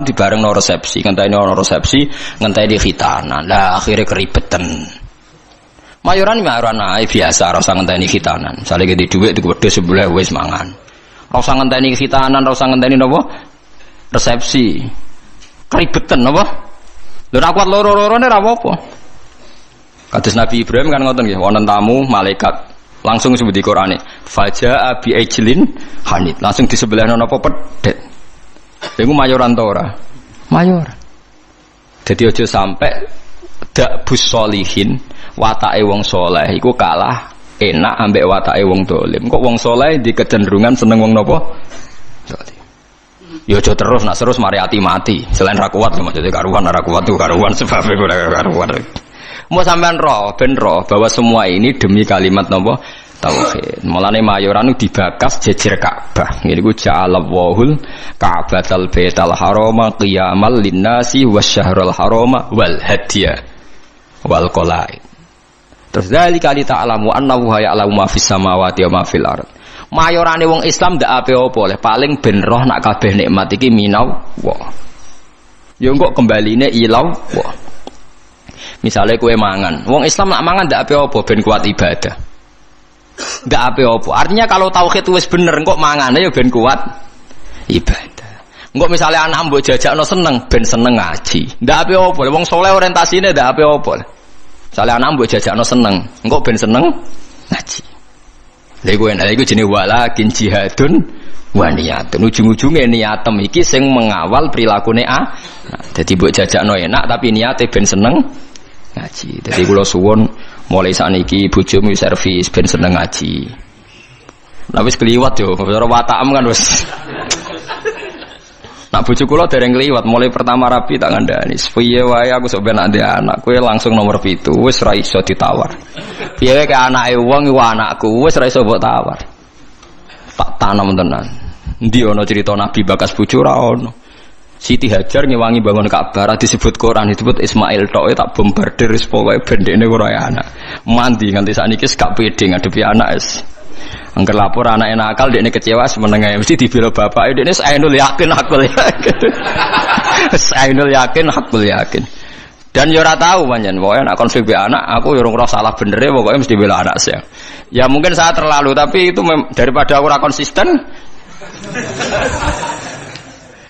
di bareng no resepsi, ngenteni khitanan. Lah akhirnya keribetan. Mayoran ae biasa, ora usah ngenteni khitanan. Misale gede dhuwit diku wedhus sebelah wis mangan. Ora usah ngenteni khitanan, ora usah ngenteni napa? Resepsi. Keribetan napa? Lho ora kuat loro-lorone ora apa-apa. Kados Nabi Ibrahim kan ngoten nggih, wonten tamu malaikat langsung sebut di Qur'ane, faja'a bi ajlin hanid. Langsung di sebelahna napa pedet. Iku mayoran ta ora? Mayoran. Dadi aja sampai dak bus solihin, watake wong saleh iku kalah enak ambek watake wong dolim. Kok wong saleh di kecenderungan seneng wong napa? Dolim. Ya aja terus mari mati. Selain ra kuat lho maksudnya karuan ora kuat tuh karuan sebab iku karuan. Mau sampean ben roh bahwa semua ini demi kalimat napa tauhid. Mulane mayoran dibakas jejer Ka'bah. Ngene iku ja'alallahul Ka'batal Baital Harama qiyamal linnasi wasyahrul harama wal hadiya wal qalaid. Terus zalika li ta'lamu annahu ya'lamu ma fis samawati wa ma fil ard. Mayorane wong Islam ndak ape-apa oleh paling ben roh nak kabeh nikmat iki minallah. Ya engko kembaline ilallah. Misalnya kue mangan, wong Islam nak mangan ndak apa-apa ben kuat ibadah. Ndak apa-apa. Artinya kalau tauhid wis bener kok mangane ya ben kuat ibadah. Engko misalnya anak mbok jajakno seneng ben seneng ngaji. Ndak apa-apa. Wong saleh orientasine ndak apa-apa. Misalnya anak mbok jajakno seneng, engko ben seneng ngaji. Lha iku jenenge walakin jihadun wa niyatun. Ujung-ujunge niatem iki sing mengawal prilakune Nah, dadi mbok jajakno enak tapi niate ben seneng ngaji. Jadi kula suwun mulai sakniki bojomu servis ben seneng ngaji. Lah wis kliwat yo, cara watakam kan wis. Nak bojo kula dereng kliwat, mulai pertama rapi tak ngandani. Piye wae aku sok ben ndek anak, kowe langsung nomor 7, wis ra iso ditawar. Piye ke anake wong iku anakku, wis ra iso mbok tawar. Tak tanam tenan. Endi ana cerita Nabi bakas bojo ra ono. Siti Hajar ngewangi bangun Ka'bah disebut Quran disebut Ismail tok tak bombardir wis pokoke bendekne ora anak. Mandi nganti sakniki gak pede ngadepi anak es. Angger lapor anake nakal dekne kecewa semenenge mesti dibela bapake dekne ainul yakin hakul yakin. Ainul yakin hakul yakin. Dan yo ora tahu pancen pokoke nek konflik be anak aku yo ora salah benere pokoke mesti bela anak saya. Ya mungkin saya terlalu tapi itu daripada aku ora konsisten.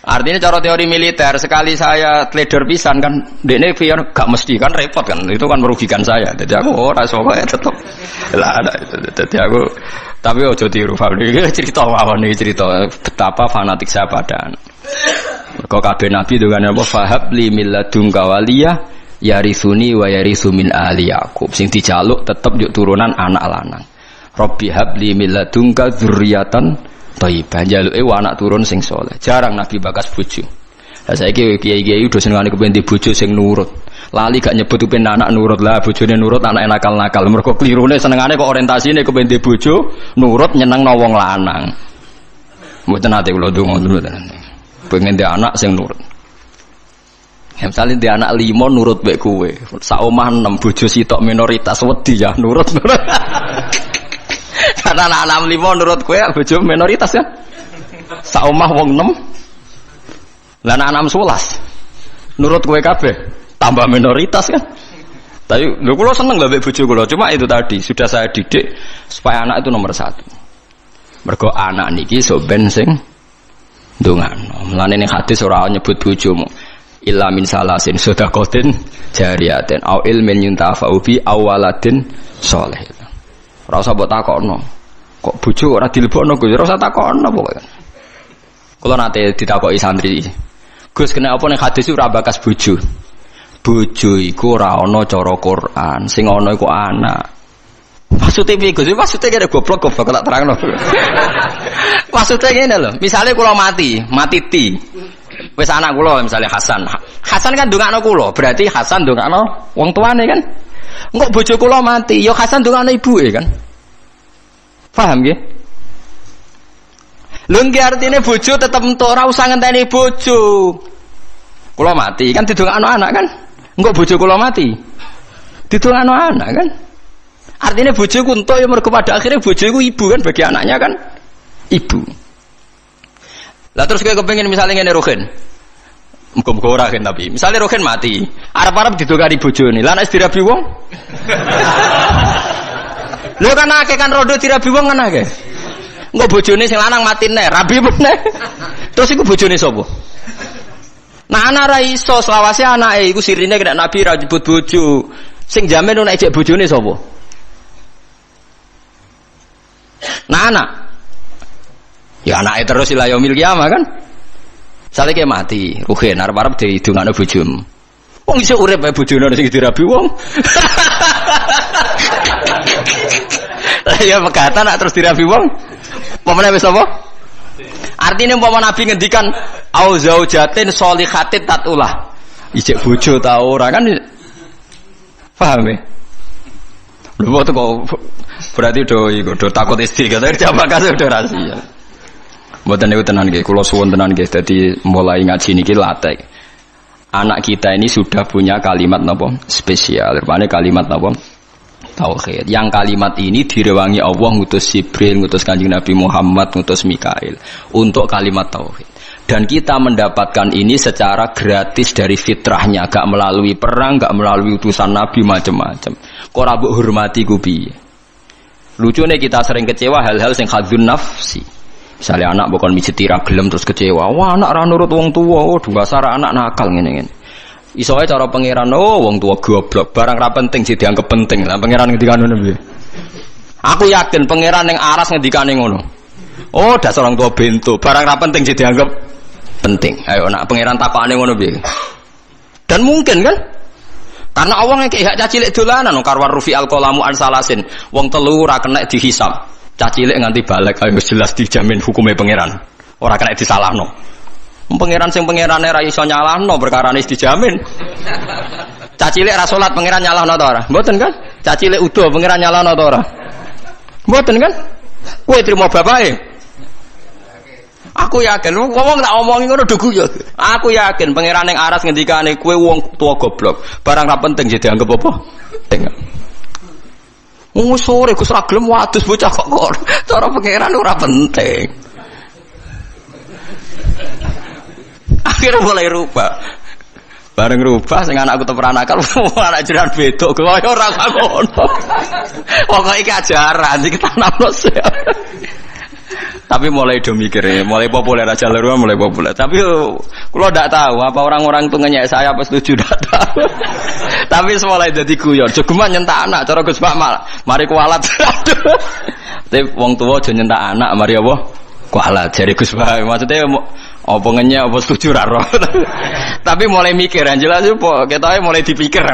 Artinya cara teori militer sekali saya trader pisan kan dekne pion gak mesti kan repot kan itu kan merugikan saya. Jadi aku ora iso kok tetep lah ada itu. Jadi aku tapi ojo tiru Fabri cerita mawon iki cerita betapa fanatik saya pada anak. Mergo kabeh nabi dengan apa fahab li milladunka waliyah yarisuni wa yarisu min ali Yaqub sing dijaluk tetep yuk turunan anak lanang. Rabbi habli milladunka dzurriatan Thayyibah jaluke anak turun sing saleh. Jarang Nabi bakas bojo. Lah saiki kiai-kiai udah senengane kepen di bojo sing nurut. Lali gak nyebut kepen anak nurut lah, bojone nurut anak nakal-nakal. Mergo klirune senengane kok orientasine kepen di bojo nurut nyenengno wong lanang. Mboten ate kula ndonga dulu tenan. Pengen di anak sing nurut. Ya misale di anak 5 nurut mek kowe. Sak omah 6 bojo sitok minoritas wedi ya nurut. Karena anak 5 nurut kowe bojo minoritas kan. Sak omah wong 6. Lah anak 11 nurut kowe kabeh tambah minoritas kan. Tapi lho kula seneng lho mbek bojo kula. Cuma itu tadi sudah saya didik supaya anak itu nomor 1. Mergo anak niki sok ben sing ndongano. Mulane ning hadis ora nyebut bojomu. Illa min salasin sedaqatin jariyatin au ilmin yuntafa'u bi awaladin sholih. Ora usah mbok takokno. Kok bojo ora dilebokno Gus? Ora usah takokno pokoke. Kula nate ditakoki santri. Gus kena apa ning hadis ora bakas bojo? Bojo iku ora ana cara Quran, sing ana iku anak. Maksudnya piye Gus? Maksudnya kene goblok tak terangno. Maksudnya ngene lho, misale kula mati ti. Wis anak kula misale Hasan. Hasan kan ndongakno kula, berarti Hasan ndongakno wong tuane kan? Engko bojo kula mati, ya Hasan ndongakno ibuke kan? Paham nggih? Lho nggih artine bojo tetep entuk ora usah ngenteni bojo. Kula mati kan didongakno anak kan? Engko bojo kula mati. Didongakno anak kan? Artinya bojo ku entuk ya mergo pada akhirnya bojo iku ibu kan bagi anaknya kan? Ibu. Lah terus kowe kepengin misalnya ngene Ruhin. Muga-muga ora kan tapi. Misale rohen mati, arep-arep didongani bojone. Lah nek dirabi wong. Lho kan akeh kan rondo dirabi wong kan akeh. Engko bojone sing lanang mati neh, rabi meneh. Terus iku bojone sapa? Nah anak ra iso selawase anake iku sirine kena Nabi ra nyebut bojo. Sing jamin nek ejek bojone sapa? Nah anak. Ya anake terus ila yaumil qiyamah kan. Sale ke mati, ruhen arep-arep didongakno bojomu. Wong iso urip ae bojone sing dirabi wong. Lah ya pegatan nak terus dirabi wong. Pemene wis apa? Artinya umpama Nabi ngendikan au zaujatin sholihatin tatulah. Ijek bojo ta ora kan? Paham ya? Lho kok berarti do takut istri kata jamaah kasih udah rahasia. Mboten niku tenan nggih, kula suwun tenan nggih. Dadi mulai ngaji niki latih. Anak kita ini sudah punya kalimat napa? Spesial. Rupane kalimat napa? Tauhid. Yang kalimat ini direwangi Allah ngutus Jibril, ngutus Kanjeng Nabi Muhammad, ngutus Mikail untuk kalimat tauhid. Dan kita mendapatkan ini secara gratis dari fitrahnya, gak melalui perang, gak melalui utusan Nabi macam-macam. Kok ora mbok hormati ku piye? Lucune kita sering kecewa hal-hal sing hadzun nafsi. Misalnya anak bukan mijeti ra gelem terus kecewa. Wah, anak ra nurut wong tuwa, oh dasar anak nakal ngene-ngene. Iso ae cara pangeran, oh wong tua goblok, barang ra penting sih dianggap penting. Lah pangeran ngendikane ngono piye? Aku yakin pangeran ning aras ngendikane ngono. Oh, dasar orang tua bento, barang ra penting sih dianggap penting. Ayo nak pangeran takokane ngono piye? Dan mungkin kan? Karena Allah ngekek hak cacilik dolanan karwar rufi alqalamu an salasin. Wong telu ora kena dihisab. Cacilik nganti balik ayo jelas dijamin hukumnya pangeran. Ora kena disalahno. Pangeran sing pangerane ra iso nyalahno perkarane dijamin. Cacilik ra salat pangeran nyalahno ta ora? Mboten kan? Cacilik udo pangeran nyalahno ta ora? Mboten kan? Kowe trimo bapake. Aku yakin wong tak omongi ngono dugu ya. Aku yakin pangeran ning aras ngendikane kowe wong tua goblok. Barang ra penting jadi dianggap apa? Penting. Wong sore Gus ra gelem wadus bocah kok. Cara pangeran ora penting. Akhirnya mulai rubah. Bareng rubah sing anakku teperan akal anak jiran bedok kaya ora ngono. Pokoke iki ajaran iki tanamno. Tapi mulai do mikir, mulai populer aja leru mulai populer. Tapi kula ndak tahu apa orang-orang itu ngenyek saya apa setuju ndak tahu. Tapi mulai dadi guyon. Jogeman nyentak anak cara Gus Bakmal. Mari kualat. Tapi wong tuwa aja nyentak anak mari apa? Kualat jare Gus Bakmal. Maksudnya apa ngenyek apa setuju ra roh. Tapi mulai mikir jelas apa ketoke mulai dipikir.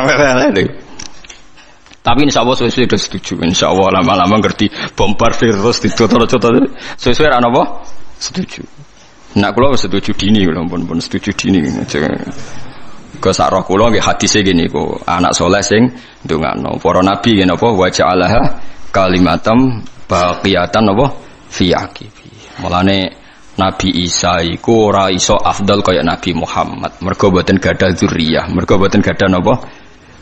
Tapi insya Allah sesuai sudah setuju. Insya Allah lama-lama ngerti bombardir terus ditutur-tutur. Sesuai apa? Setuju. Nak kula setuju dini, pun setuju dini. Ke sak roh kula nggih hadise gini kok anak saleh sing ndongakno. Para nabi ngene apa wa ja'alaha kalimatam baqiyatan apa fi aqibi. Mulane Nabi Isa iku ora iso afdal kaya Nabi Muhammad. Mergo boten gadah dzurriyyah. Mergo boten gadah napa?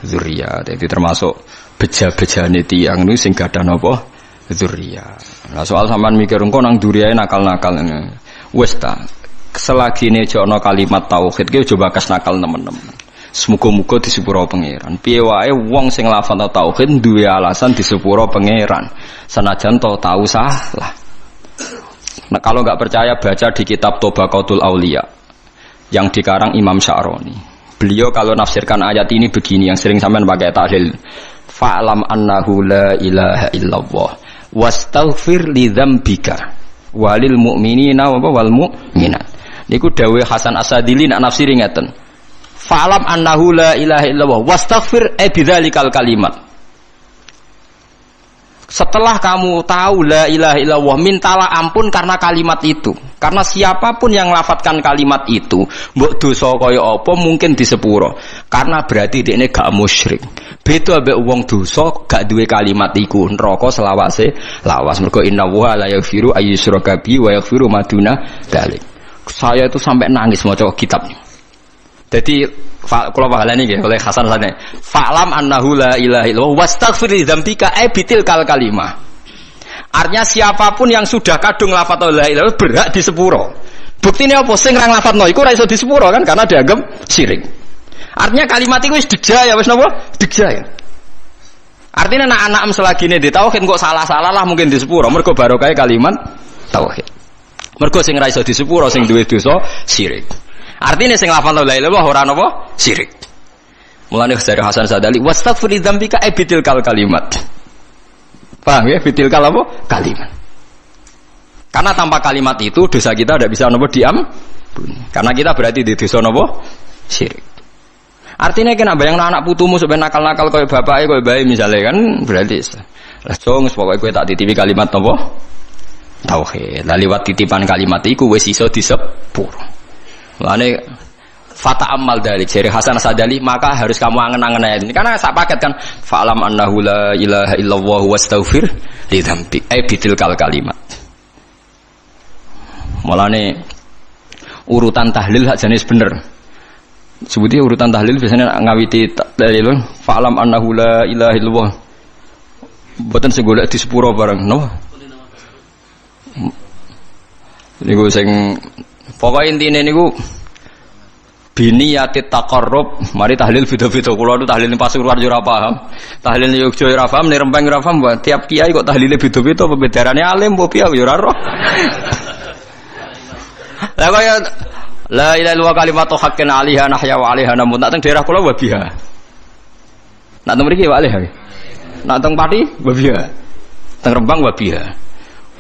Dzurriyyah. Dadi termasuk beja-bejane tiyang niku sing gadah napa? Dzurriyyah. Nah soal sampean mikir engko nang dzurriyahe nakal-nakal ngene. Wis ta. Selagine aja ana kalimat tauhid ki aja bakas nakal temen-temen. Semoga-moga disepuro pangeran. Piye wae wong sing lafal tauhid duwe alasan disepuro pangeran. Senajan to tahu salah. Nah, kalau nggak percaya baca di kitab Tobaqatul Auliya yang dikarang Imam Sya'roni. Beliau kalau nafsirkan ayat ini begini yang sering sampean pakai tahlil. Fa'lam annahu la ilaha illallah wastaghfir li dzambika walil mu'minina wal mu'minat. Niku dawuh Hasan Asadili nak nafsiri ngeten. Fa'lam annahu la ilaha illallah wastaghfir bidzalikal kalimat. Setelah kamu tahu la ilaha illallah, mintalah ampun karena kalimat itu. Karena siapapun yang lafadzkan kalimat itu, mbok dosa kaya apa mungkin disepuro. Karena berarti dekne gak musyrik. Beda ambek wong dosa gak duwe kalimat iku, neraka selawase lawas. Mergo innallaha la yaghfiru ayyushraka bihi wa yaghfiru ma duna dzalik. Saya itu sampai nangis maca kitabnya. Jadi kula pahalane nggih oleh Hasan Sane. Fa'lam annahu la ilaha illallah wastaghfir li dzambika bitil kalimah. Artinya siapapun yang sudah kadung lafaz la ilaha illallah berhak disepuro. Buktine apa sing ra nglafadzno iku ora iso disepuro kan karena dianggap syirik. Artinya kalimat iku wis degja ya wis napa? Degja ya. Artinya anak-anak selagine di tauhid kok salah-salah lah mungkin disepuro mergo barokah kalimat tauhid. Mergo sing ra iso disepuro sing duwe dosa syirik. Artinya sing lafal la ilaha illallah ora napa? Syirik. Mulane dari Hasan Sadali wastaghfir dzambika bitil kalimat. Paham ya? Bitil apa? Kalimat. Karena tanpa kalimat itu dosa kita tidak bisa napa diampuni. Karena kita berarti di dosa napa? Syirik. Artinya kena bayang anak putumu sampai nakal-nakal kaya bapake kaya bae misalnya kan berarti lah jong pokoke kowe tak titipi kalimat napa? Tauhid. Lah liwat titipan kalimat iku wis iso disepuro. Mulane fata amal dari jari Hasan Sadali maka harus kamu angen-angen ayat ini karena sak paket kan fa'lam annahu la ilaha illallah wastaghfir li dzambik bitil kalimat. Mulane urutan tahlil hak jenis bener. Sebuti urutan tahlil biasanya ngawiti dalil fa'lam annahu la ilaha illallah. Mboten sing golek di sepuro bareng no. Niku sing pokoke intine niku biniyati taqarrub, mari tahlil beda-beda. Kula nu tahlil Pasuruan yo ora paham. Tahlil Yogyakarta ora paham, nek Rembang ora paham, tiap kiai kok tahlile beda-beda, pembedarane alim apa piye yo ora roh. Lah kaya la ilaha illallah kalimatu haqqin 'alaiha nahya wa 'alaiha namut. Nak teng daerah kula wabiha. Nak teng mriki wa 'alaiha. Nak teng Pati wabiha. Teng Rembang wabiha.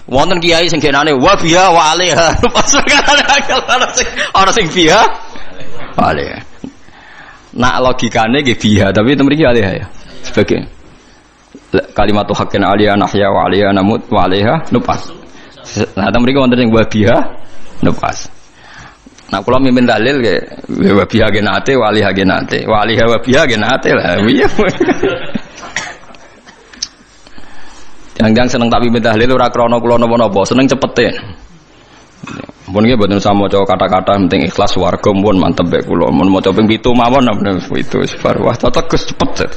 Wonten kiai sing genane wa biha wa 'alaiha. Ora sing biha wa 'alaiha. Nak logikane nggih biha, tapi itu mriki 'alaiha ya. Sebagai kalimatu haqqin 'alaiha nahya wa 'alaiha namut wa 'alaiha nupas. Nah, ta mriki wonten sing wa biha nupas. Nah, kula mimpin dalil nggih wa biha genate wa 'alaiha genate. Wa 'alaiha wa biha genate lah. Iya. Jangan seneng tak pimpin tahlil ora krana kula napa-napa, seneng cepete. Mun nggih mboten usah maca kata-kata penting ikhlas warga mun mantep bae kula. Mun maca ping 7 mawon itu sebar wah tetes cepet.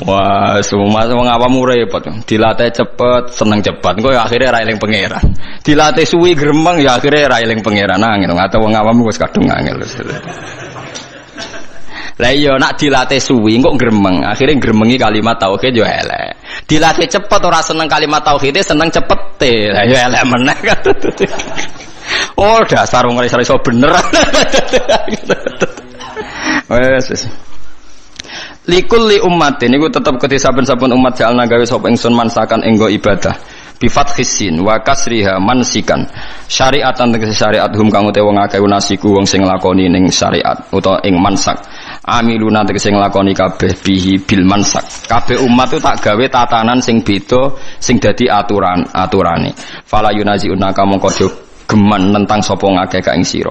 Wah, semua wong awam repot. Dilatih cepet, seneng cepet. Engko ya akhire ra eling pangeran. Dilatih suwi gremeng ya akhire ra eling pangeran angel. Atau wong awam wis kadung angel. Lah iya nak dilatih suwi kok gremeng, akhirnya gremengi kalimat tauhid yo elek. Dilatih cepet ora seneng kalimat tauhid, seneng cepete. Lah yo elek meneh kan. Oh, dasar wong ora iso bener. Wes. Likulli ummatin niku tetep kedhe saben-saben umat jalna gawe sapa ingsun mansakan enggo ibadah. Bi fathis sin wa kasriha mansikan. Syariatan tegese syariat hum kang utawa wong akeh nasiku wong sing nglakoni ning syariat utawa ing mansak. Amiluna tegese nglakoni kabeh bihi bil mansak. Kabeh umat itu tak gawe tatanan sing beda sing dadi aturane. Fala yunaziuna mongko do geman tentang sapa ngakeh ka ing sira.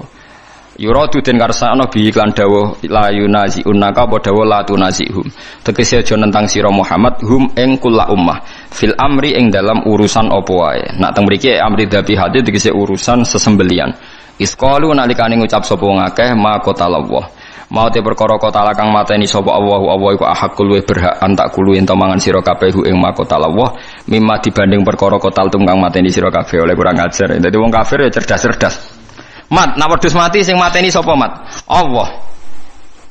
Yuradu den karsana bi iklan dawuh la yunaziuna ka padha la tunazihum. Tegese aja nentang sira Muhammad hum ing kula ummah fil amri ing dalam urusan apa wae. Nak teng mriki amri dhabi hati tegese urusan sesembelian. Isqalu nalikane ngucap sapa ngakeh ma qatallah. Mau te perkara kota lakang mateni sapa Allah iku ahakul we berhak antak kulu ento mangan sira kabeh ing makota Allah mimma dibanding perkara kota tungkang mateni sira kabeh oleh kurang ajar. Dadi wong kafir ya cerdas-cerdas. Mat, nek wedhus mati sing mateni sapa mat? Allah.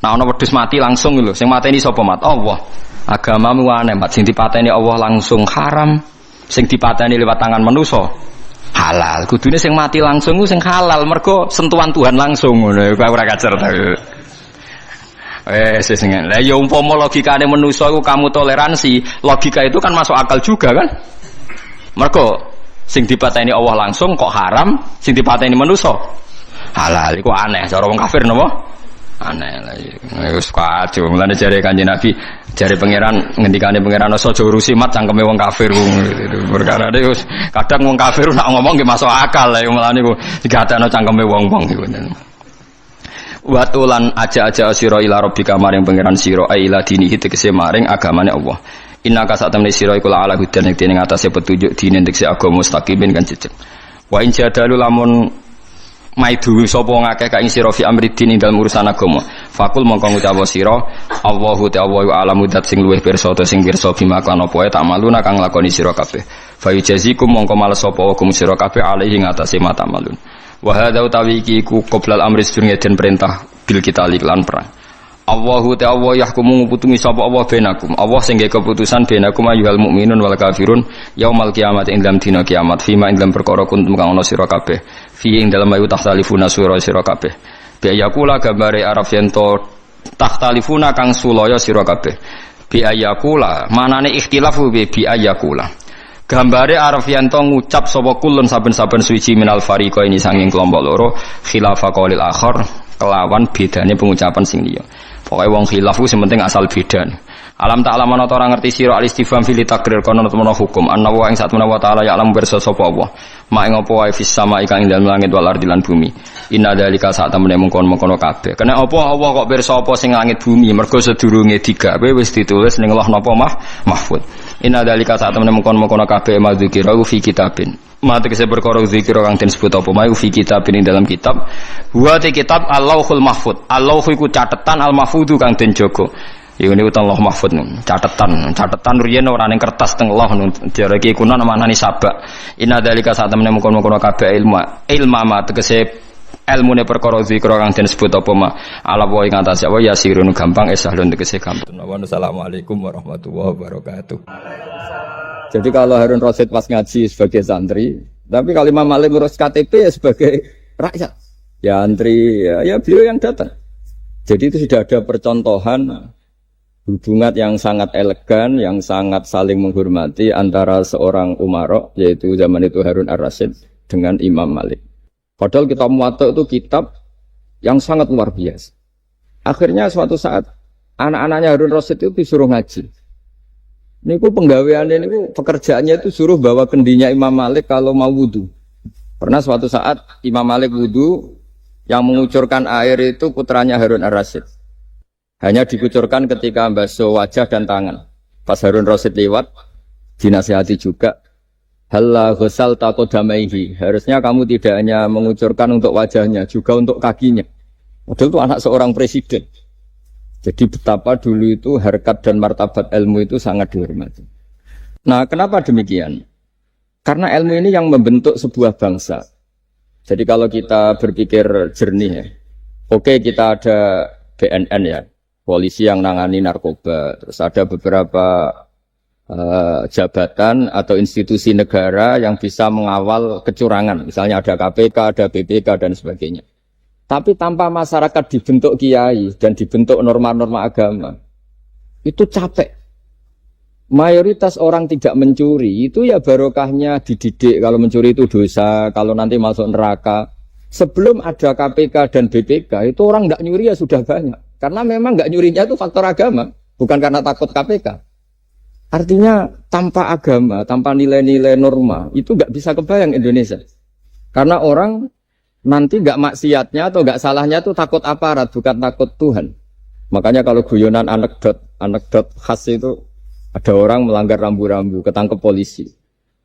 Nek ana wedhus mati langsung lho, sing mateni sapa mat? Allah. Agamamu aneh mat, sing dipateni Allah langsung haram, sing dipateni lewat tangan manusa halal. Kudune sing mati langsung ku sing halal mergo sentuhan Tuhan langsung ngono. Ora kacer ta. Sesengan. Lah ya umpama logikane manusa iku kamu toleransi, logika itu kan masuk akal juga kan? Mergo sing dipateni Allah langsung kok haram, sing dipateni manusa halal. Iku aneh cara wong kafir napa? Aneh lah. Wis kacau. Mulane jare Kanjeng Nabi, jare pangeran ngendikane pangeran aja urusi mat cangkeme wong kafir. Perkara iki wis kadang wong kafir nak ngomong nggih masuk akal lah. Mulane iku digatekno cangkeme wong-wong iku. Watulan aja-aja sira ila rabbika maring pangeran sira ila dinihi tegese maring agamane Allah. Innaka satamne sira iku ala hudan ing dene ngatasé petunjuk dine tegese agama mustaqimin kan jejeg. Wa in jadalu lamun maidu sapa ngakeh ka ing sira fi amridin ing dalem urusan agama fakul mongko ngucap sira Allahu ta'ala alamu dat sing luwih pirsa ta sing pirsa bima kan apa tak maluna kang lakoni sira kabeh fa yujazikum mongko males sapa wa kum sira kabeh alaihi ngatasé mata malun wa hadza utawi iki ku qoblal amri sedurunge den perintah bil kita lan perang Allahu ta'ala yahkumu nguputungi sapa Allah benakum Allah sing gawe keputusan benakum ayyuhal mukminun wal kafirun yaumal kiamat ing dalam dina kiamat fima ing dalam perkara kuntum kang ana sira kabeh fi ing dalam ayu tahtalifuna sira kabeh bi ayakula gambare araf yen to tahtalifuna kang sulaya sira kabeh bi ayakula manane ikhtilafu bi ayakula gambare araf yen to ngucap sapa kulun saben-saben suci minal fariqa ini sanging kelompok loro khilafa qaulil akhar kelawan bedane pengucapan sing liya pokoke wong khilaf ku sementing asal beda alam ta'ala ana ta ora ngerti sira al-istifham fil takrir kono temono hukum anna wa ing satmana wa ta'ala ya alam pirsa sapa Allah mak ing apa wae fis sama ing dalem langit wal ardi lan bumi inna dzalika sak temene mengkon-mengkon kabeh kena apa Allah kok pirsa apa sing langit bumi mergo sedurunge digawe wis ditulis ning Allah napa mahfud inna dzalika sak temene mengkon-mengkon kabeh madzikira fi kitabin mate kese perkara zikir kang den sebut apa mayu fi kitab ini dalam kitab wa te kitab Allahul Mahfud Allah iku catetan al mahfudu kang den jaga iku niku Allah Mahfud catetan riyen ora ning kertas teng Allah jareke iku ana manani sabak inna dalika sak temene mungkon-mungkon kabeh ilma ma tegese ilmune perkara zikir kang den sebut apa ma ala wa ing atas apa ya sirun gampang esahlun tegese gampang wassalamualaikum warahmatullahi wabarakatuh. Jadi kalau Harun Rasid pas ngaji sebagai santri, tapi kalau Imam Malik ngurus KTP ya sebagai rakyat, ya antri, ya beliau yang datang. Jadi itu sudah ada percontohan hubungan yang sangat elegan, yang sangat saling menghormati antara seorang umara, yaitu zaman itu Harun Ar-Rasyid dengan Imam Malik. Padahal kitab Muwatta itu kitab yang sangat luar biasa. Akhirnya suatu saat anak-anaknya Harun Rasyid itu disuruh ngaji. Niku penggaweannya niku pekerjaannya itu suruh bawa kendinya Imam Malik kalau mau wudu. Pernah suatu saat Imam Malik wudu yang mengucurkan air itu putranya Harun Ar-Rasyid. Hanya dikucurkan ketika basuh wajah dan tangan. Pas Harun Rasyid lewat dinasihati juga. Halla ghusal taqaddamaihi. Harusnya kamu tidak hanya mengucurkan untuk wajahnya, juga untuk kakinya. Padahal itu anak seorang presiden. Jadi betapa dulu itu harkat dan martabat ilmu itu sangat dihormati. Nah, kenapa demikian? Karena ilmu ini yang membentuk sebuah bangsa. Jadi kalau kita berpikir jernih ya, oke kita ada BNN ya, polisi yang nangani narkoba, terus ada beberapa jabatan atau institusi negara yang bisa mengawal kecurangan. Misalnya ada KPK, ada BPK dan sebagainya. Tapi tanpa masyarakat dibentuk kiai dan dibentuk norma-norma agama, itu capek. Mayoritas orang tidak mencuri, itu ya barokahnya dididik kalau mencuri itu dosa, kalau nanti masuk neraka. Sebelum ada KPK dan BPK, itu orang tidak nyuri ya sudah banyak. Karena memang tidak nyurinya itu faktor agama, bukan karena takut KPK. Artinya tanpa agama, tanpa nilai-nilai norma, itu nggak bisa kebayang Indonesia. Karena orang nanti nggak maksiatnya atau nggak salahnya itu takut aparat, bukan takut Tuhan. Makanya kalau guyonan anekdot khas itu ada orang melanggar rambu-rambu, ketangkep polisi.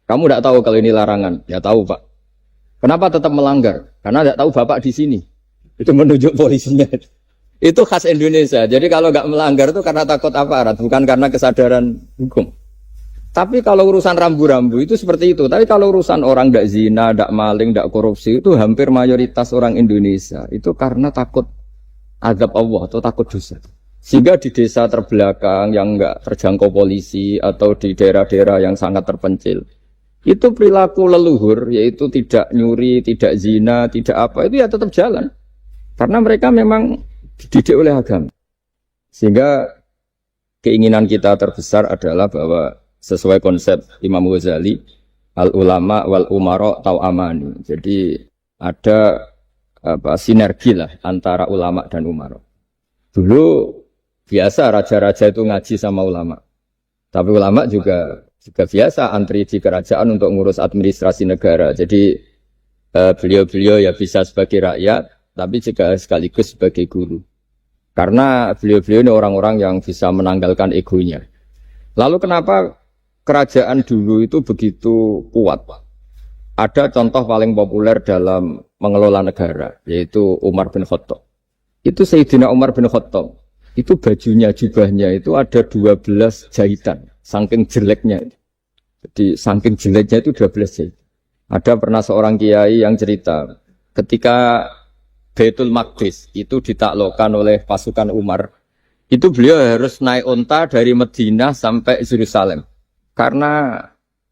Kamu tidak tahu kalau ini larangan? Ya tahu Pak. Kenapa tetap melanggar? Karena tidak tahu Bapak di sini. Itu menunjuk polisinya. Itu khas Indonesia. Jadi kalau nggak melanggar itu karena takut aparat, bukan karena kesadaran hukum. Tapi kalau urusan rambu-rambu itu seperti itu. Tapi kalau urusan orang tidak zina, tidak maling, tidak korupsi, itu hampir mayoritas orang Indonesia. Itu karena takut azab Allah atau takut dosa. Sehingga di desa terbelakang yang enggak terjangkau polisi atau di daerah-daerah yang sangat terpencil, itu perilaku leluhur, yaitu tidak nyuri, tidak zina, tidak apa, itu ya tetap jalan. Karena mereka memang dididik oleh agama. Sehingga keinginan kita terbesar adalah bahwa sesuai konsep Imam Ghazali, al-ulama wal umara tau'amani. Jadi ada sinergi lah antara ulama dan umara. Dulu biasa raja-raja itu ngaji sama ulama. Tapi ulama juga biasa antri di kerajaan untuk ngurus administrasi negara. Jadi beliau-beliau ya bisa sebagai rakyat, tapi juga sekaligus sebagai guru. Karena beliau-beliau ini orang-orang yang bisa menanggalkan egonya. Lalu kenapa kerajaan dulu itu begitu kuat? Ada contoh paling populer dalam mengelola negara, yaitu Umar bin Khattab. Itu Sayyidina Umar bin Khattab. Itu bajunya, jubahnya itu ada 12 jahitan, saking jeleknya. Jadi saking jeleknya itu 12 jahitan. Ada pernah seorang kiai yang cerita, ketika Baitul Maqdis itu ditaklukkan oleh pasukan Umar, itu beliau harus naik unta dari Madinah sampai Yerusalem. Karena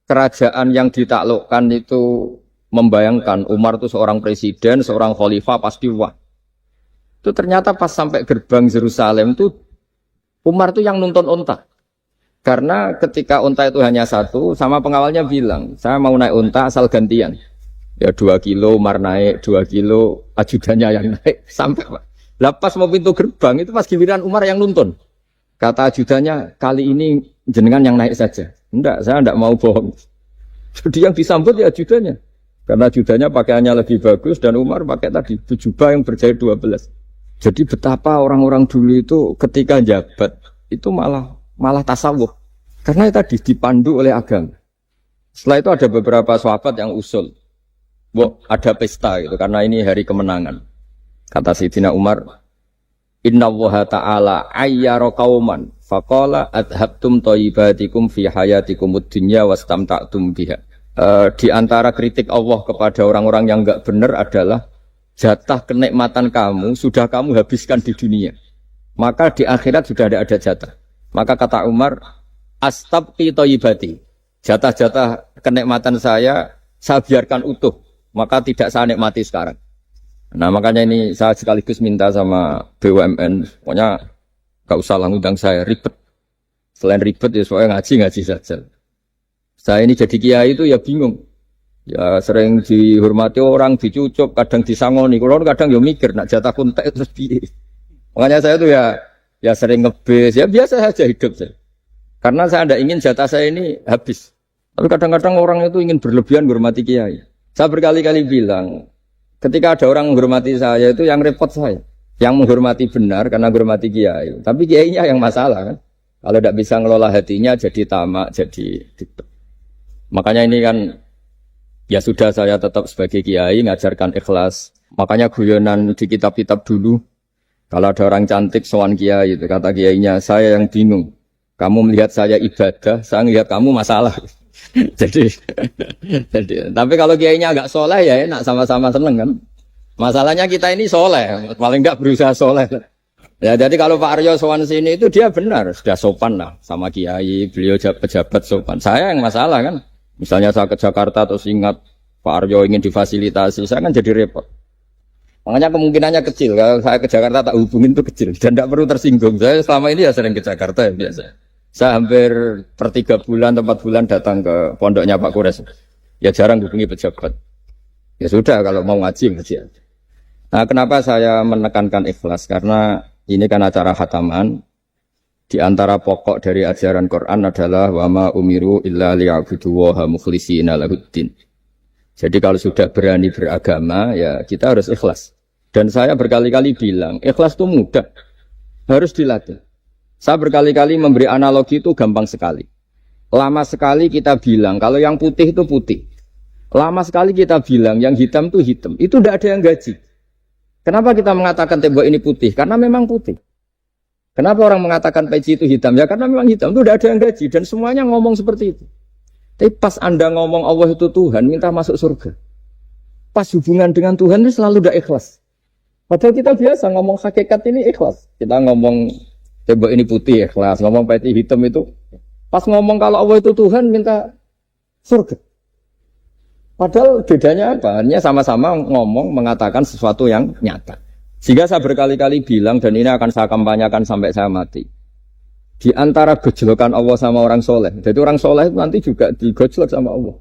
kerajaan yang ditaklukkan itu membayangkan Umar itu seorang presiden, seorang khalifah pasti wah. Itu ternyata pas sampai gerbang Yerusalem itu Umar itu yang nuntun unta. Karena ketika unta itu hanya satu, sama pengawalnya bilang, saya mau naik unta asal gantian. Ya 2 kilo Umar naik, 2 kilo ajudannya yang naik. Sampai Pak. Lepas mau pintu gerbang, itu pas giliran Umar yang nuntun. Kata ajudannya, kali ini jenengan yang naik saja. Enggak, saya enggak mau bohong. Jadi yang disambut ya ajudannya. Karena ajudannya pakaiannya lebih bagus, dan Umar pakai tadi, jubah yang berjahit 12. Jadi betapa orang-orang dulu itu ketika jabat, itu malah tasawuf. Karena tadi dipandu oleh agama. Setelah itu ada beberapa sahabat yang usul. Ada pesta gitu, karena ini hari kemenangan. Kata Sayyidina Umar, Inna Allaha ta'ala ayyara qauman faqala adhabtum thayyibatikum fi hayatikumud dunya wastamta'tum biha. Di antara kritik Allah kepada orang-orang yang enggak benar adalah jatah kenikmatan kamu sudah kamu habiskan di dunia. Maka di akhirat sudah ada jatah. Maka kata Umar, astabqi thayyibati. Jatah-jatah kenikmatan saya biarkan utuh. Maka tidak saya nikmati sekarang. Nah makanya ini saya sekaligus minta sama BUMN, pokoknya gak usah lah ngundang saya, ribet. Selain ribet ya soalnya ngaji saja. Saya ini jadi kiai itu ya bingung. Ya sering dihormati orang, dicucuk, kadang disangoni. Kalau kadang ya mikir, nak jatah kontak terus piye. Makanya saya tuh ya sering ngebes, ya biasa saja hidup saya. Karena saya tidak ingin jatah saya ini habis. Tapi kadang-kadang orang itu ingin berlebihan menghormati kiai. Saya berkali-kali bilang, ketika ada orang menghormati saya itu yang repot saya. Yang menghormati benar karena menghormati kiai. Tapi kiainya yang masalah kan. Kalau tidak bisa ngelola hatinya jadi tamak, jadi gitu. Makanya ini kan ya sudah saya tetap sebagai kiai ngajarkan ikhlas. Makanya guyonan di kitab-kitab dulu. Kalau ada orang cantik sowan kiai itu kata kiainya, saya yang bingung. Kamu melihat saya ibadah, saya melihat kamu masalah. jadi tapi kalau kiainya agak soleh ya enak sama-sama seneng kan. Masalahnya kita ini soleh, paling enggak berusaha soleh. Ya jadi kalau Pak Aryo sowan sini itu dia benar, sudah sopan lah sama kiai, beliau pejabat sopan. Saya yang masalah kan. Misalnya saya ke Jakarta terus ingat Pak Aryo ingin difasilitasi, saya kan jadi repot. Makanya kemungkinannya kecil, kalau saya ke Jakarta tak hubungin itu kecil dan tidak perlu tersinggung. Saya selama ini ya sering ke Jakarta ya biasa. Saya hampir per 3 bulan atau 4 bulan datang ke pondoknya Pak Kures. Ya jarang hubungi pejabat. Ya sudah kalau mau ngaji. Nah kenapa saya menekankan ikhlas? Karena ini kan acara khataman. Di antara pokok dari ajaran Quran adalah wa ma umiru illa liya'budu waha mukhlishina lahuddin. Jadi kalau sudah berani beragama ya kita harus ikhlas. Dan saya berkali-kali bilang ikhlas itu mudah. Harus dilatih. Saya berkali-kali memberi analogi itu gampang sekali. Lama sekali kita bilang kalau yang putih itu putih. Lama sekali kita bilang yang hitam itu hitam. Itu tidak ada yang gaji. Kenapa kita mengatakan tembok ini putih? Karena memang putih. Kenapa orang mengatakan peci itu hitam? Ya karena memang hitam, itu tidak ada yang gaji. Dan semuanya ngomong seperti itu. Tapi pas Anda ngomong Allah itu Tuhan, minta masuk surga. Pas hubungan dengan Tuhan itu selalu tidak ikhlas. Padahal kita biasa ngomong hakikat ini ikhlas. Kita ngomong tembok ini putih ikhlas, ngomong peci hitam itu. Pas ngomong kalau Allah itu Tuhan, minta surga. Padahal bedanya apa? Hanya sama-sama ngomong, mengatakan sesuatu yang nyata. Sehingga saya berkali-kali bilang, dan ini akan saya kampanyakan sampai saya mati. Di antara gejolokan Allah sama orang soleh. Jadi orang soleh itu nanti juga digojlok sama Allah.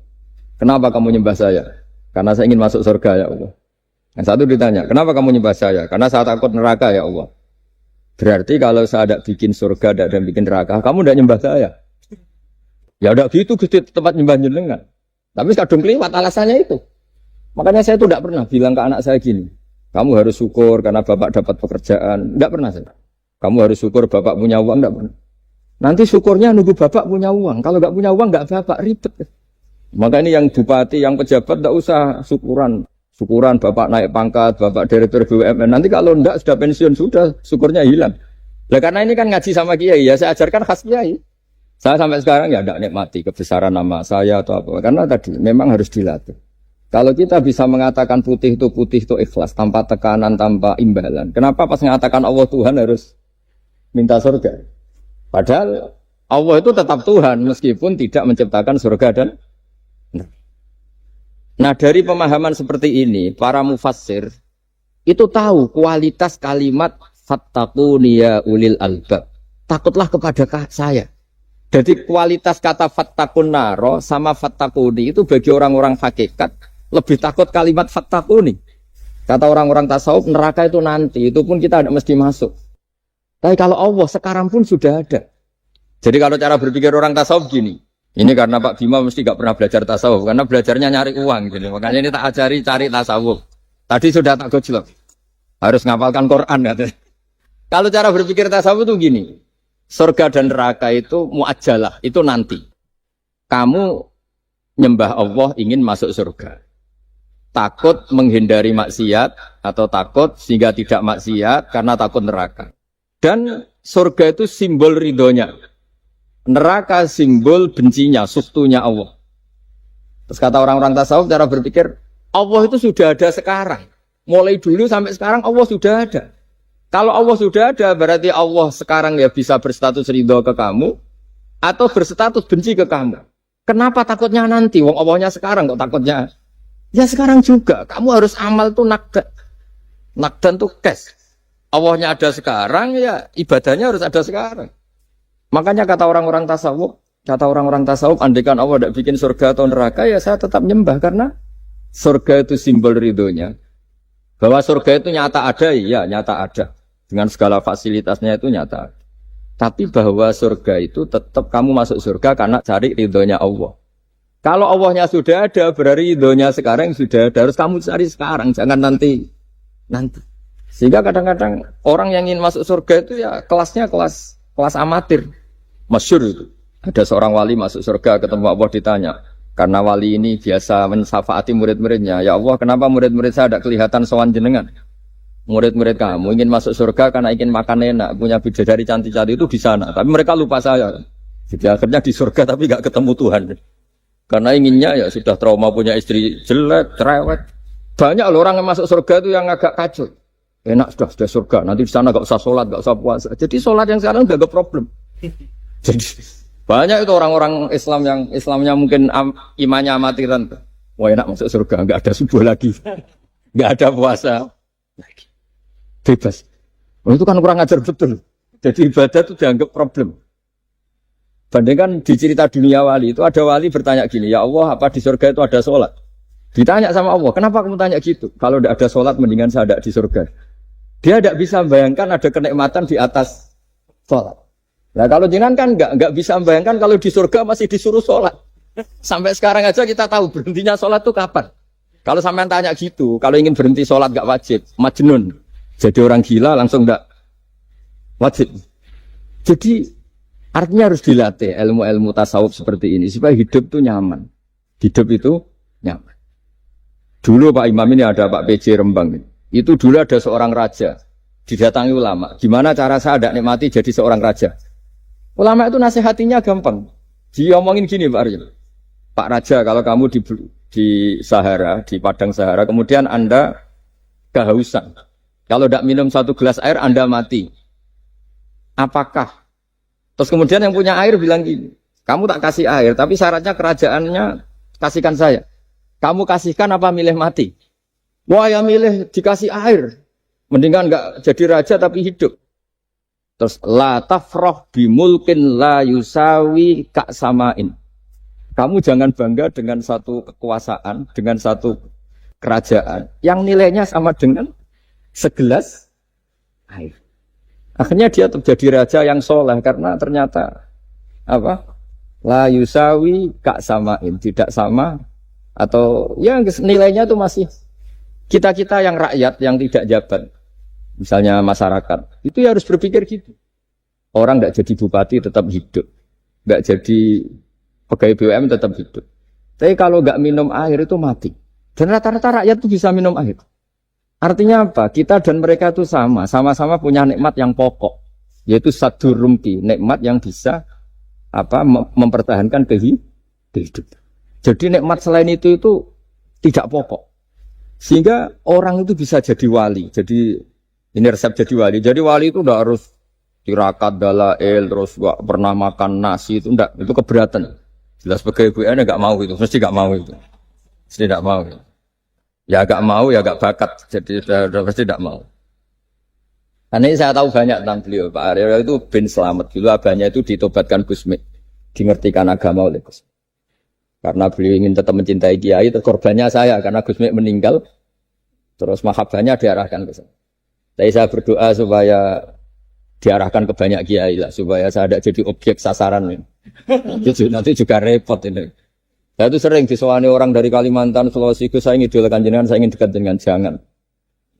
Kenapa kamu nyembah saya? Karena saya ingin masuk surga ya Allah. Yang satu ditanya, kenapa kamu nyembah saya? Karena saya takut neraka ya Allah. Berarti kalau saya tidak bikin surga, tidak bikin neraka, kamu tidak nyembah saya. Ya udah gitu, Gusti tempat nyembah jenengan. Tapi kadang keliwat alasannya itu. Makanya saya itu tidak pernah bilang ke anak saya gini. Kamu harus syukur karena bapak dapat pekerjaan. Tidak pernah saya. Kamu harus syukur bapak punya uang. Tidak pernah. Nanti syukurnya nunggu bapak punya uang. Kalau nggak punya uang nggak bapak ribet. Maka ini yang bupati, yang pejabat tidak usah syukuran. Syukuran bapak naik pangkat, bapak direktur BUMN. Nanti kalau enggak sudah pensiun, sudah syukurnya hilang. Nah, karena ini kan ngaji sama kiai, ya saya ajarkan khas kiai. Saya sampai sekarang ya tidak nikmati kebesaran nama saya atau apa. Karena tadi memang harus dilatih. Kalau kita bisa mengatakan putih itu ikhlas, tanpa tekanan, tanpa imbalan. Kenapa pas mengatakan Allah Tuhan harus minta surga? Padahal Allah itu tetap Tuhan meskipun tidak menciptakan surga dan nah dari pemahaman seperti ini para mufassir itu tahu kualitas kalimat fattaquni ya ulil albab. Takutlah kepada saya. Jadi kualitas kata fattaqun naro sama fattaquni itu bagi orang-orang hakikat lebih takut kalimat fattaquni. Kata orang-orang tasawuf neraka itu nanti, itu pun kita tidak mesti masuk. Tapi kalau Allah sekarang pun sudah ada. Jadi kalau cara berpikir orang tasawuf gini, ini karena Pak Bima mesti gak pernah belajar tasawuf, karena belajarnya nyari uang, gitu. Makanya ini tak ajari cari tasawuf. Tadi sudah tak gojlok, harus ngapalkan Quran katanya. Kalau cara berpikir tasawuf itu gini, surga dan neraka itu muajjalah, itu nanti. Kamu nyembah Allah ingin masuk surga, takut menghindari maksiat atau takut sehingga tidak maksiat karena takut neraka. Dan surga itu simbol ridhonya. Neraka simbol bencinya, suktunya Allah. Terus kata orang-orang tasawuf cara berpikir, Allah itu sudah ada sekarang. Mulai dulu sampai sekarang Allah sudah ada. Kalau Allah sudah ada, berarti Allah sekarang ya bisa berstatus ridho ke kamu, atau berstatus benci ke kamu. Kenapa takutnya nanti? Wong Allahnya sekarang kok takutnya? Ya sekarang juga. Kamu harus amal tuh nakdan. Nakdan tuh cash. Allahnya ada sekarang, ya ibadahnya harus ada sekarang. Makanya kata orang-orang tasawuf, andaikan Allah tidak bikin surga atau neraka, ya saya tetap nyembah karena surga itu simbol ridhonya. Bahwa surga itu nyata ada, ya nyata ada. Dengan segala fasilitasnya itu nyata ada. Tapi bahwa surga itu tetap kamu masuk surga karena cari ridhonya Allah. Kalau Allahnya sudah ada, berarti ridhonya sekarang sudah ada. Harus kamu cari sekarang, jangan nanti. Sehingga kadang-kadang orang yang ingin masuk surga itu ya kelasnya kelas amatir. Masyhur itu. Ada seorang wali masuk surga ketemu Allah ditanya. Karena wali ini biasa mensafaati murid-muridnya. Ya Allah, kenapa murid-murid saya tidak kelihatan sowan jenengan? Murid-murid kamu ingin masuk surga karena ingin makan enak, punya bidadari cantik-cantik itu di sana. Tapi mereka lupa saya. Jadi akhirnya di surga tapi nggak ketemu Tuhan. Karena inginnya ya sudah trauma punya istri jelek, cerewet. Banyak loh orang yang masuk surga itu yang agak kacau. Enak sudah surga. Nanti di sana nggak usah sholat, nggak usah puasa. Jadi sholat yang sekarang nggak ada problem. Jadi banyak itu orang-orang Islam yang Islamnya mungkin imannya amatiran. Wah enak masuk surga, nggak ada subuh lagi, nggak ada puasa, bebas. Oh, itu kan kurang ajar betul. Jadi ibadah itu dianggap problem. Bandingkan di cerita dunia wali itu ada wali bertanya gini, ya Allah apa di surga itu ada sholat? Ditanya sama Allah, kenapa kamu tanya gitu? Kalau tidak ada sholat mendingan saya ada di surga. Dia tidak bisa membayangkan ada kenikmatan di atas sholat. Nah kalau jenengan kan nggak bisa membayangkan kalau di surga masih disuruh sholat. Sampai sekarang aja kita tahu berhentinya sholat itu kapan. Kalau sampean tanya gitu, kalau ingin berhenti sholat nggak wajib, majnun. Jadi orang gila langsung nggak wajib. Jadi artinya harus dilatih ilmu-ilmu tasawuf seperti ini supaya hidup itu nyaman. Hidup itu nyaman. Dulu Pak Imam ini ada Pak PJ Rembang. Itu dulu ada seorang raja. Didatangi ulama. Gimana cara saya tidak nikmati jadi seorang raja? Ulama itu nasihatinya gampang. Dia omongin gini Pak Aryo. Pak Raja, kalau kamu di Sahara, di padang Sahara, kemudian Anda kehausan. Kalau tidak minum satu gelas air, Anda mati. Apakah? Terus kemudian yang punya air bilang gini, kamu tak kasih air, tapi syaratnya kerajaannya kasihkan saya. Kamu kasihkan apa milih mati? Wah ya milih dikasih air. Mendingan nggak jadi raja tapi hidup. Terus la tafrah bimulkin la yusawi kak samain. Kamu jangan bangga dengan satu kekuasaan, dengan satu kerajaan yang nilainya sama dengan segelas air. Akhirnya dia terjadi raja yang soleh karena ternyata apa? La yusawi kak samain, tidak sama atau ya nilainya itu masih kita-kita yang rakyat yang tidak jabat. Misalnya masyarakat, itu ya harus berpikir gitu. Orang tidak jadi bupati tetap hidup, tidak jadi pegawai BUMN tetap hidup. Tapi kalau nggak minum air itu mati. Dan rata-rata rakyat itu bisa minum air. Artinya apa? Kita dan mereka itu sama-sama punya nikmat yang pokok, yaitu sadur rumki, nikmat yang bisa mempertahankan kehidupan. Jadi nikmat selain itu tidak pokok. Sehingga orang itu bisa jadi wali. Jadi ini resep jadi wali. Jadi wali itu tidak harus tirakat dalail terus gak pernah makan nasi itu enggak, itu keberatan. Jelas sebagai ibu nggak mau itu, mesti nggak mau itu. Mesti tidak mau. Ya agak mau ya agak bakat. Jadi sudah pasti tidak mau. Karena ini saya tahu banyak tentang beliau. Pak Aryo itu bin selamat. Dulu abahnya itu ditobatkan Gusmi. Dingertikan agama oleh Gusmi. Karena beliau ingin tetap mencintai Kiai, korbannya saya. Karena Gusmi meninggal, terus mahabbahnya diarahkan ke saya. Tapi saya berdoa supaya diarahkan ke banyak Kiai lah. Supaya saya tidak jadi objek sasaran. Nanti juga repot ini. Saya itu sering disewani orang dari Kalimantan, Sulawesi, saya ingin idolakan jenengan, saya ingin dekat dengan jangan.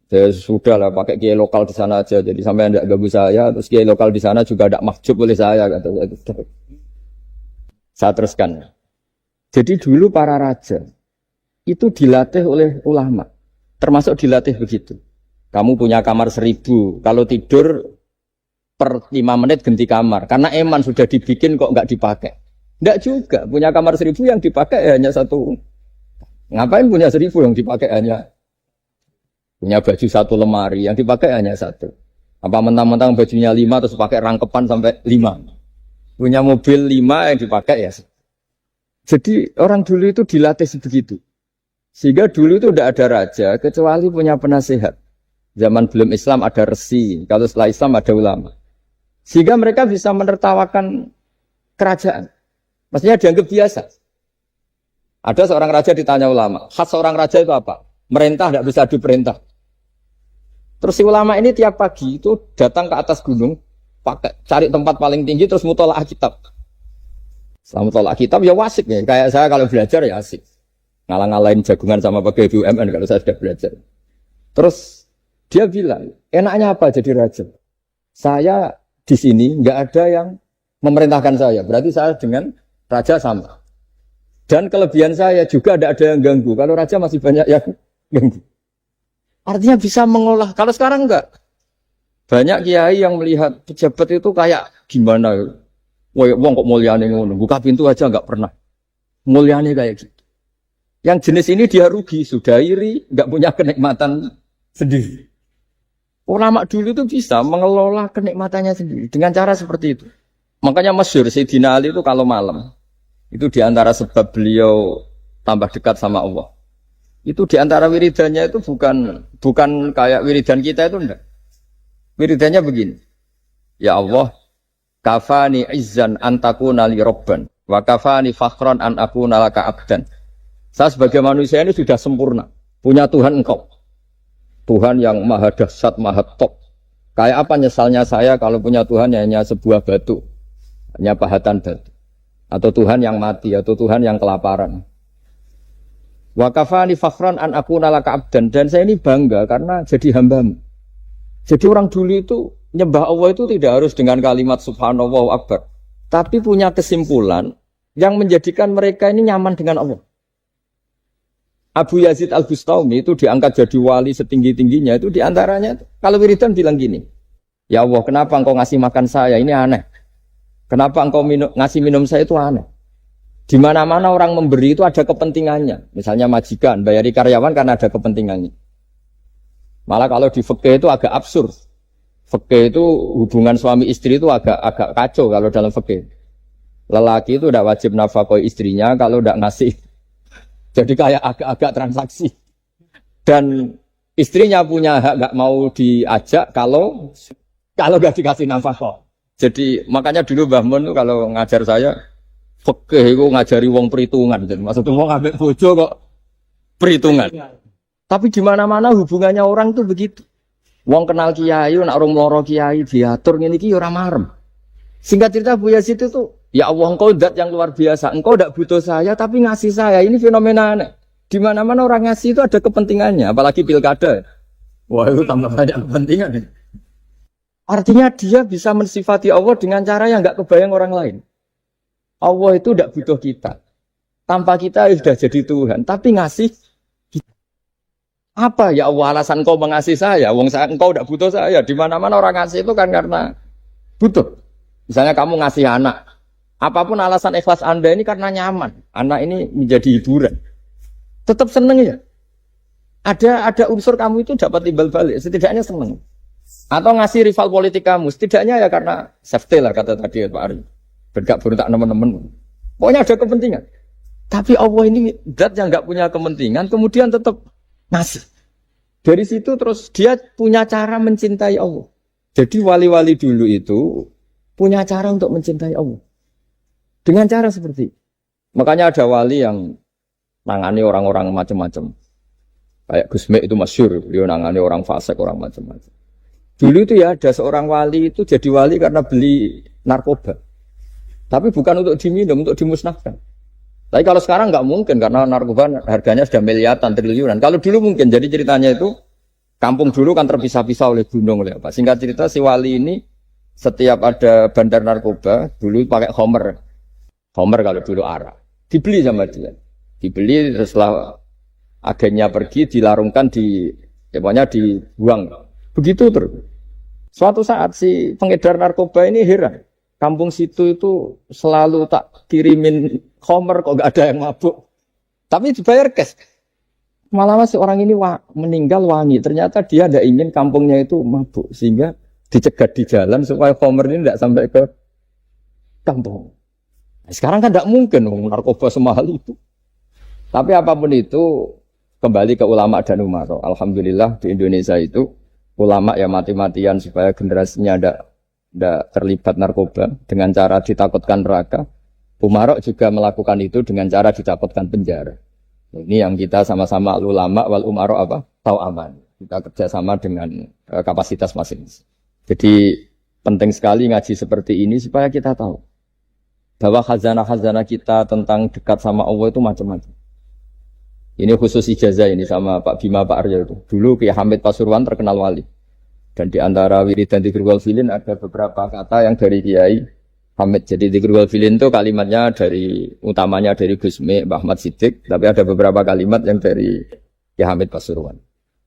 Ya sudah lah, pakai kiai lokal di sana aja. Jadi sampai tidak ganggu saya, terus kiai lokal di sana juga tidak mahjub oleh saya. Kata. Saya teruskan. Jadi dulu para raja itu dilatih oleh ulama, termasuk dilatih begitu. Kamu punya kamar 1000, kalau tidur per 5 menit ganti kamar. Karena eman sudah dibikin kok nggak dipakai. Nggak juga, punya kamar 1000 yang dipakai hanya 1. Ngapain punya 1000 yang dipakai hanya punya baju 1 lemari, yang dipakai hanya 1. Apa mentang-mentang bajunya 5 terus pakai rangkepan sampai 5. Punya mobil 5 yang dipakai ya. Jadi orang dulu itu dilatih sebegitu. Sehingga dulu itu tidak ada raja kecuali punya penasehat. Zaman belum Islam ada resi, kalau setelah Islam ada ulama. Sehingga mereka bisa menertawakan kerajaan. Maksudnya dianggap biasa. Ada seorang raja ditanya ulama, khas seorang raja itu apa? Merintah tidak bisa diperintah. Terus si ulama ini tiap pagi itu datang ke atas gunung, cari tempat paling tinggi terus mutola'ah kitab. Setelah mutola'ah kitab ya wasik ya. Kayak saya kalau belajar ya asik. Ngalang-ngalain jagungan sama pegawai BUMN kalau saya sudah belajar. Terus dia bilang, enaknya apa jadi raja? Saya di sini nggak ada yang memerintahkan saya. Berarti saya dengan raja sama. Dan kelebihan saya juga tidak ada yang ganggu. Kalau raja masih banyak yang ganggu. Artinya bisa mengolah. Kalau sekarang enggak. Banyak kiai yang melihat pejabat itu kayak gimana. Wong kok mulyane ngono. Buka pintu aja enggak pernah. Mulyane kayak gitu. Yang jenis ini dia rugi. Sudah iri. Enggak punya kenikmatan sendiri. Ulama dulu itu bisa mengelola kenikmatannya sendiri. Dengan cara seperti itu. Makanya masyhur Sayyidina Ali itu kalau malam. Itu diantara sebab beliau tambah dekat sama Allah. Itu diantara wiridannya itu bukan kayak wiridan kita itu enggak. Wiridannya begini. Ya Allah, kafani izzan antakuna li robban. Wa kafani fakhran an akuna laka abdan. Saya sebagai manusia ini sudah sempurna. Punya Tuhan engkau. Tuhan yang maha dahsyat, maha top. Kayak apa nyesalnya saya kalau punya Tuhan hanya sebuah batu. Hanya pahatan batu. Atau Tuhan yang mati, atau Tuhan yang kelaparan. Wa kafani fakhran an akuna laka abdan. Dan saya ini bangga karena jadi hambamu. Jadi orang dulu itu nyembah Allah itu tidak harus dengan kalimat subhanallah akbar. Tapi punya kesimpulan yang menjadikan mereka ini nyaman dengan Allah. Abu Yazid Al-Bustami itu diangkat jadi wali setinggi-tingginya. Itu diantaranya, kalau wiridan bilang gini. Ya Allah, kenapa engkau ngasih makan saya? Ini aneh. Kenapa engkau ngasih minum saya itu aneh. Di mana-mana orang memberi itu ada kepentingannya. Misalnya majikan, bayari karyawan karena ada kepentingannya. Malah kalau di fikih itu agak absurd. Fikih itu hubungan suami istri itu agak kacau kalau dalam fikih. Lelaki itu tidak wajib nafkahi istrinya kalau tidak ngasih. Jadi kayak agak-agak transaksi. Dan istrinya punya hak nggak mau diajak kalau nggak dikasih nafkah. Jadi makanya dulu Mbah Mun tuh kalau ngajar saya fikih itu ngajari wong perhitungan. Jadi maksudnya wong ambek bojo kok perhitungan. Tapi di mana-mana hubungannya orang tuh begitu. Wong kenal kiai, nak orang mloro kiai diatur ngene iki ora marem. Singkat cerita Bu Yazid itu tuh, ya Allah engkau zat yang luar biasa. Engkau tidak butuh saya tapi ngasih saya. Ini fenomena aneh. Di mana-mana orang ngasih itu ada kepentingannya, apalagi pilkada. Wah, itu tambah banyak kepentingan. Artinya dia bisa mensifati Allah dengan cara yang enggak kebayang orang lain. Allah itu tidak butuh kita. Tanpa kita ya sudah jadi Tuhan. Tapi ngasih apa ya Allah alasan kau mengasihi saya? Wong saya engkau tidak butuh saya. Di mana-mana orang ngasih itu kan karena butuh. Misalnya kamu ngasih anak, apapun alasan ikhlas Anda ini karena nyaman. Anak ini menjadi hiburan. Tetap seneng ya. Ada unsur kamu itu dapat timbal balik. Setidaknya seneng. Atau ngasih rival politik kamu, setidaknya ya karena safety lah kata tadi Pak Ari. Bergak beruntak teman-teman. Pokoknya ada kepentingan. Tapi Allah ini zat yang nggak punya kepentingan, kemudian tetap ngasih. Dari situ terus dia punya cara mencintai Allah. Jadi wali-wali dulu itu punya cara untuk mencintai Allah. Dengan cara seperti itu. Makanya ada wali yang nangani orang-orang macam-macam. Kayak Gusme itu masyhur, beliau nangani orang fasik, orang macam-macam. Dulu itu ya ada seorang wali itu jadi wali karena beli narkoba. Tapi bukan untuk diminum, untuk dimusnahkan. Tapi kalau sekarang nggak mungkin karena narkoba harganya sudah miliaran, triliunan. Kalau dulu mungkin. Jadi ceritanya itu kampung dulu kan terpisah-pisah oleh gunung oleh apa. Singkat cerita si wali ini setiap ada bandar narkoba dulu pakai homer. Homer kalau dulu arah. Dibeli sama dia. Dibeli setelah agennya pergi dilarungkan pokoknya dibuang. Begitu terus. Suatu saat si pengedar narkoba ini heran. Kampung situ itu selalu tak kirimin homer kok gak ada yang mabuk. Tapi dibayar cash. Malah masih orang ini meninggal wangi. Ternyata dia tidak ingin kampungnya itu mabuk. Sehingga dicegat di jalan supaya homer ini tidak sampai ke kampung. Nah, sekarang kan tidak mungkin narkoba semahal itu. Tapi apapun itu kembali ke ulama dan umaro. Alhamdulillah di Indonesia itu ulama ya mati-matian supaya generasinya tidak terlibat narkoba dengan cara ditakutkan neraka. Umarok juga melakukan itu dengan cara ditakutkan penjara. Ini yang kita sama-sama ulama wal umarok apa? Tahu aman. Kita kerjasama dengan kapasitas masing-masing. Jadi penting sekali ngaji seperti ini supaya kita tahu bahwa khazanah-khazanah kita tentang dekat sama Allah itu macam-macam. Ini khusus ijazah ini sama Pak Bima Pak Arya itu. Dulu Kiai Hamid Pasuruan terkenal wali. Dan di antara wirid dan dzikrul wal filin ada beberapa kata yang dari Kiai Hamid. Jadi dzikrul wal filin itu kalimatnya utamanya dari Gusme, Mbah Ahmad Siddiq, tapi ada beberapa kalimat yang dari Kiai Hamid Pasuruan.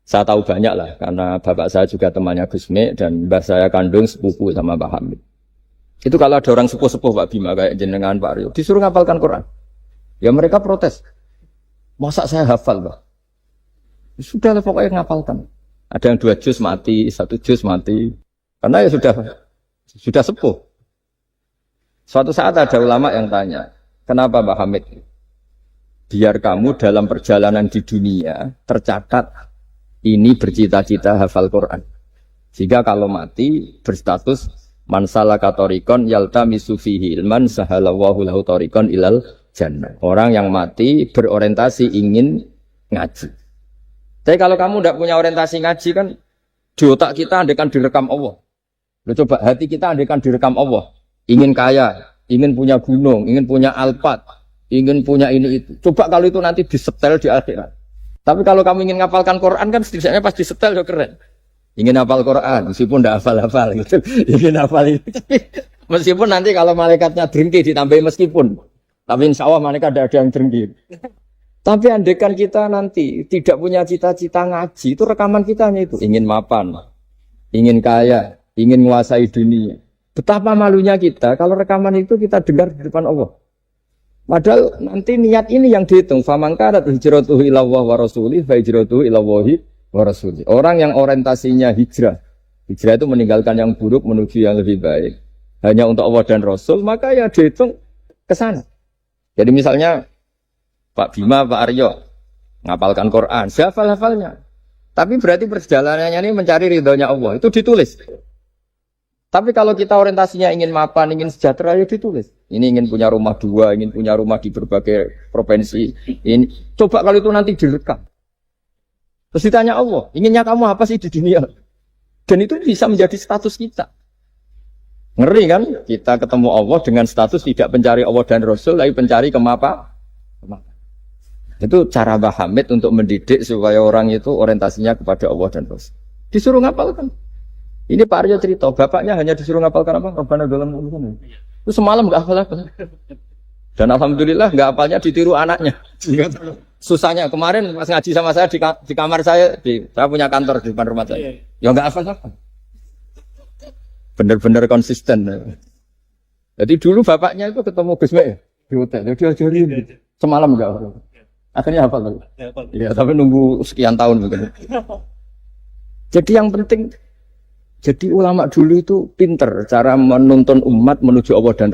Saya tahu banyak lah karena bapak saya juga temannya Gusme dan mbah saya kandung sepupu sama Mbah Hamid. Itu kalau ada orang sepuh-sepuh Pak Bima kayak jenengan Pak Aryo disuruh ngapalkan Quran. Ya mereka protes. Masa saya hafal, Pak? Sudah lah pokoknya ngapalkan. Ada yang 2 juz mati, 1 juz mati. Karena ya sudah sepuh. Suatu saat ada ulama yang tanya, kenapa Mbak Hamid? Biar kamu dalam perjalanan di dunia tercatat ini bercita-cita hafal Quran. Sehingga kalau mati berstatus man salaka thoriqan yaltamisu fihi ilman sahalallahu lahu thoriqan ilal jannah. Orang yang mati berorientasi ingin ngaji. Tapi kalau kamu tidak punya orientasi ngaji kan di otak kita andaikan direkam Allah. Loh coba hati kita andaikan direkam Allah. Ingin kaya, ingin punya gunung, ingin punya alpat, ingin punya ini itu. Coba kalau itu nanti disetel di akhirat. Tapi kalau kamu ingin ngapalkan Quran kan setidaknya pas disetel udah keren. Ingin hafal Quran meskipun tidak hafal-hafal gitu. Ingin hafal itu. Meskipun nanti kalau malaikatnya drengki ditambahin meskipun. Tapi insya Allah malaikat ada yang drengki. Tapi andaikan kita nanti tidak punya cita-cita ngaji, itu rekaman kita hanya itu. Ingin mapan, ingin kaya, ingin menguasai dunia. Betapa malunya kita kalau rekaman itu kita dengar di depan Allah. Padahal nanti niat ini yang dihitung. Faman kanat hijratuhu ilallah wa rasulih, fa hijratuhu ilallahi wa rasulih. Orang yang orientasinya hijrah. Hijrah itu meninggalkan yang buruk menuju yang lebih baik. Hanya untuk Allah dan Rasul, maka ya dihitung ke sana. Jadi misalnya Pak Bima, Pak Aryo ngapalkan Quran, hafal-hafalnya. Tapi berarti perjalanannya ini mencari ridhonya Allah, itu ditulis. Tapi kalau kita orientasinya ingin mapan, ingin sejahtera, ya ditulis. Ini ingin punya rumah 2, ingin punya rumah di berbagai provinsi. Ini coba kalau itu nanti direkam. Terus ditanya Allah, inginnya kamu apa sih di dunia? Dan itu bisa menjadi status kita. Ngeri kan? Kita ketemu Allah dengan status tidak pencari Allah dan Rasul, tapi pencari kemapa? Itu cara Mbah Hamid untuk mendidik supaya orang itu orientasinya kepada Allah dan Rasul. Disuruh ngapalkan. Ini Pak Aryo cerita, bapaknya hanya disuruh ngapalkan apa? Rabbana dalam urusan. Itu semalam enggak hafal-hafal. Dan alhamdulillah nggak hafalnya ditiru anaknya. Susahnya kemarin pas ngaji sama saya di kamar saya, saya punya kantor di depan rumah saya. Ya nggak hafal-hafal. Bener-bener konsisten. Jadi dulu bapaknya itu ketemu Gus Mek di hotel, dia ajarin semalam enggak hafal. Akhirnya hafal. Iya, tapi nunggu sekian tahun mungkin. Jadi yang penting, jadi ulama dulu itu pinter cara menuntun umat menuju Allah dan